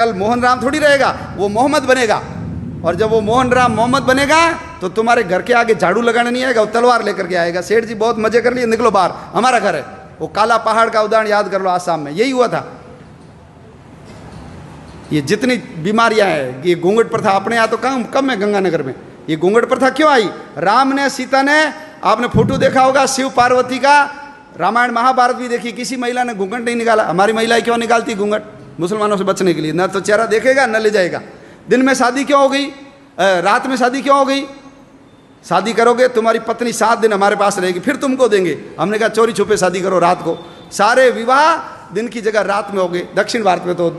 कल मोहन राम थोड़ी रहेगा, वो मोहम्मद बनेगा। और जब वो मोहन राम मोहम्मद बनेगा तो तुम्हारे घर के आगे झाड़ू लगाने नहीं आएगा, वो तलवार लेकर के आएगा। सेठ जी बहुत मजे कर लिए, निकलो बाहर, हमारा घर है। वो काला पहाड़ का उदाहरण याद कर लो, आसाम में यही हुआ था। ये जितनी बीमारियां हैं, ये घूंघट प्रथा अपने यहाँ तो कम है गंगानगर में। ये घूंघट प्रथा क्यों आई? राम ने, सीता ने, आपने फोटो देखा होगा शिव पार्वती का, रामायण महाभारत भी देखी, किसी महिला ने घूंघट नहीं निकाला। हमारी महिलाएं क्यों निकालती घूंघट? मुसलमानों से बचने के लिए। न तो चेहरा देखेगा न ले जाएगा। दिन में शादी क्यों हो गई, रात में शादी क्यों हो गई? शादी करोगे तुम्हारी पत्नी 7 दिन हमारे पास रहेगी, फिर तुमको देंगे। हमने कहा चोरी छुपे शादी करो रात को। सारे विवाह दिन की जगह रात में हो गए। दक्षिण भारत में तो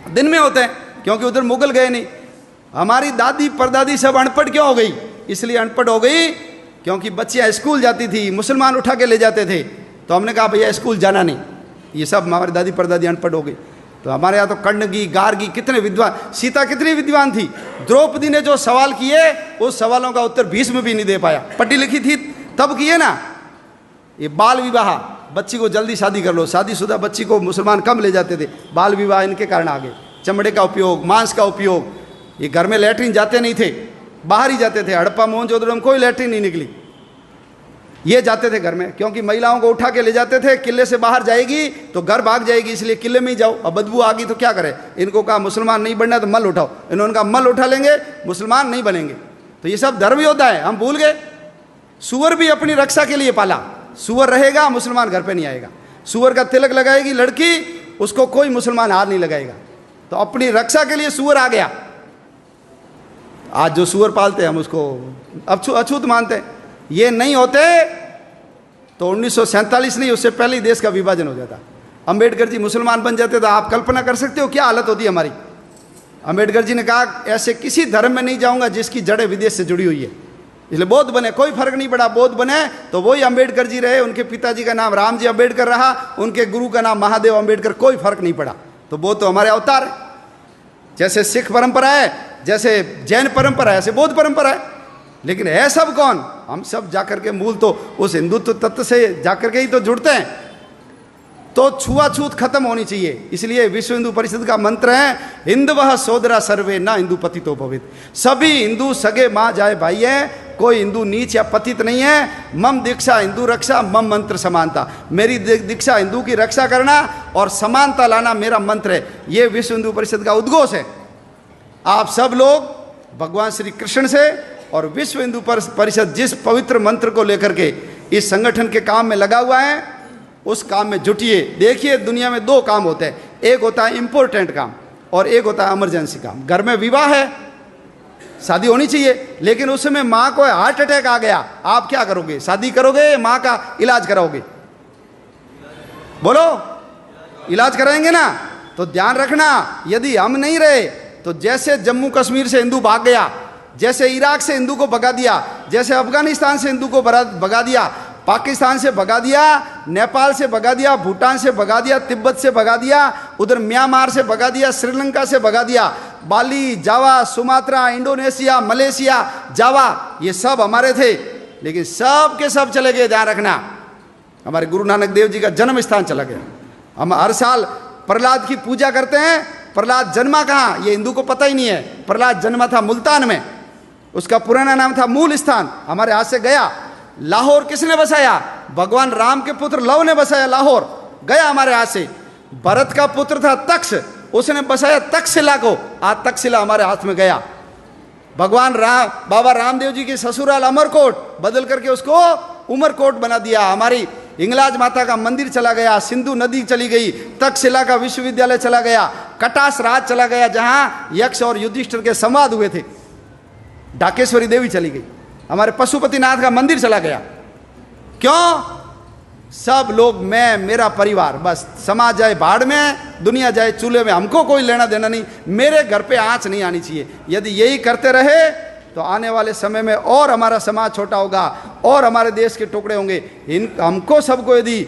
दिन में होते हैं, क्योंकि उधर मुगल गए नहीं। हमारी दादी परदादी सब अनपढ़ क्यों हो गई? इसलिए अनपढ़ हो गई क्योंकि बच्चियां स्कूल जाती थी, मुसलमान उठा के ले जाते थे, तो हमने कहा भैया स्कूल जाना नहीं। ये सब हमारी दादी परदादी अनपढ़ हो गई। तो हमारे यहाँ तो कण्णगी, गार्गी, कितने विद्वान, सीता कितनी विद्वान थी। द्रौपदी ने जो सवाल किए उस सवालों का उत्तर भीष्म भी नहीं दे पाया। पढ़ी लिखी थी तब किए ना। ये बाल विवाह, बच्ची को जल्दी शादी कर लो, शादीशुदा बच्ची को मुसलमान कम ले जाते थे। बाल विवाह इनके कारण आ गए। चमड़े का उपयोग, मांस का उपयोग। ये घर में लैट्रिन जाते नहीं थे, बाहर ही जाते थे। हड़प्पा मोहनजोदड़ो में कोई लैट्रिन नहीं निकली, ये जाते थे घर में, क्योंकि महिलाओं को उठा के ले जाते थे। किले से बाहर जाएगी तो घर भाग जाएगी, इसलिए किले में ही जाओ। अब बदबू आ गई तो क्या करें? इनको कहा मुसलमान नहीं बनना तो मल उठाओ। इन्होंने कहा मल उठा लेंगे, मुसलमान नहीं बनेंगे। तो ये सब धर्म योद्धा है, हम भूल गए। सुअर भी अपनी रक्षा के लिए पाला। सुअर रहेगा, मुसलमान घर पे नहीं आएगा। सुअर का तिलक लगाएगी लड़की, उसको कोई मुसलमान हाथ नहीं लगाएगा। तो अपनी रक्षा के लिए सुअर आ गया। आज जो सुअर पालते हैं हम उसको अछूत मानते हैं। ये नहीं होते तो 1947 नहीं, उससे पहले ही देश का विभाजन हो जाता। अंबेडकर जी मुसलमान बन जाते तो आप कल्पना कर सकते हो क्या हालत होती हमारी। अंबेडकर जी ने कहा ऐसे किसी धर्म में नहीं जाऊंगा जिसकी जड़ें विदेश से जुड़ी हुई है। इसलिए बौद्ध बने, कोई फर्क नहीं पड़ा। बौद्ध बने तो वही अंबेडकर जी रहे। उनके पिताजी का नाम रामजी अंबेडकर रहा, उनके गुरु का नाम महादेव अंबेडकर, कोई फर्क नहीं पड़ा। तो बौद्ध तो हमारे अवतार है। जैसे सिख परंपरा है, जैसे जैन परंपरा है, ऐसे बौद्ध परंपरा है। लेकिन है सब कौन? हम सब जाकर के मूल तो उस हिंदुत्व तत्व से जाकर के ही तो जुड़ते हैं। तो छुआछूत खत्म होनी चाहिए। इसलिए विश्व हिंदू परिषद का मंत्र है हिंदवः सोदरा सर्वे न हिंदू पतितो भवेत्। सभी हिंदू सगे माँ जाए भाई है, कोई हिंदू नीच या पतित नहीं है। मम दीक्षा हिंदू रक्षा, मम मंत्र समानता। मेरी दीक्षा हिंदू की रक्षा करना और समानता लाना मेरा मंत्र है। ये विश्व हिंदू परिषद का उद्घोष है। आप सब लोग भगवान श्री कृष्ण से और विश्व हिंदू परिषद जिस पवित्र मंत्र को लेकर के इस संगठन के काम में लगा हुआ है, उस काम में जुटिए। देखिए दुनिया में 2 काम होते हैं, एक होता है इंपॉर्टेंट काम और एक होता है इमरजेंसी काम। घर में विवाह है, शादी होनी चाहिए, लेकिन उस समय माँ को हार्ट अटैक आ गया, आप क्या करोगे? शादी करोगे, माँ का इलाज कराओगे? बोलो, इलाज कराएंगे ना? तो ध्यान रखना, यदि हम नहीं रहे तो जैसे जम्मू कश्मीर से हिंदू भाग गया, जैसे इराक से हिंदू को भगा दिया, जैसे अफगानिस्तान से हिंदू को भगा दिया, पाकिस्तान से भगा दिया, नेपाल से भगा दिया, भूटान से भगा दिया, तिब्बत से भगा दिया, उधर म्यांमार से भगा दिया, श्रीलंका से भगा दिया, बाली, जावा, सुमात्रा, इंडोनेशिया, मलेशिया, जावा, ये सब हमारे थे, लेकिन सब के सब चले गए। ध्यान रखना, हमारे गुरु नानक देव जी का जन्म स्थान चला गया। हम हर साल प्रहलाद की पूजा करते हैं। प्रहलाद जन्मा कहाँ, ये हिंदू को पता ही नहीं है। प्रहलाद जन्मा था मुल्तान में, उसका पुराना नाम था मूल स्थान, हमारे हाथ से गया। लाहौर किसने बसाया? भगवान राम के पुत्र लव ने बसाया लाहौर, गया हमारे हाथ से। भरत का पुत्र था तक्ष, उसने बसाया तक्षशिला को, आज तक्षशिला हमारे हाथ में गया। भगवान राम, बाबा रामदेव जी की ससुराल अमरकोट बदल करके उसको उमरकोट बना दिया। हमारी हिंगलाज माता का मंदिर चला गया, सिंधु नदी चली गई, तक्षशिला का विश्वविद्यालय चला गया, कटास राज चला गया जहां यक्ष और युधिष्ठिर के संवाद हुए थे, ढाकेश्वरी देवी चली गई, हमारे पशुपतिनाथ का मंदिर चला गया। क्यों? सब लोग, मैं, मेरा परिवार, बस। समाज जाए भाड़ में, दुनिया जाए चूल्हे में, हमको कोई लेना देना नहीं। मेरे घर पे आंच नहीं आनी चाहिए। यदि यही करते रहे तो आने वाले समय में और हमारा समाज छोटा होगा और हमारे देश के टुकड़े होंगे। हमको सबको यदि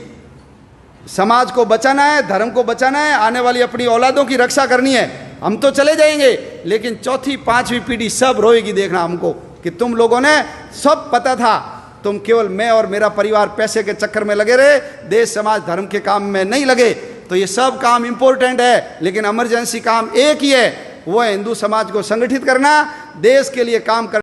समाज को बचाना है, धर्म को बचाना है, आने वाली अपनी औलादों की रक्षा करनी है, हम तो चले जाएंगे, लेकिन 4th 5वीं पीढ़ी सब रोएगी। देखना हमको कि तुम लोगों ने सब पता था, तुम केवल मैं और मेरा परिवार पैसे के चक्कर में लगे रहे, देश समाज धर्म के काम में नहीं लगे। तो ये सब काम इंपॉर्टेंट है, लेकिन इमरजेंसी काम एक ही है, वो है हिंदू समाज को संगठित करना, देश के लिए काम करना।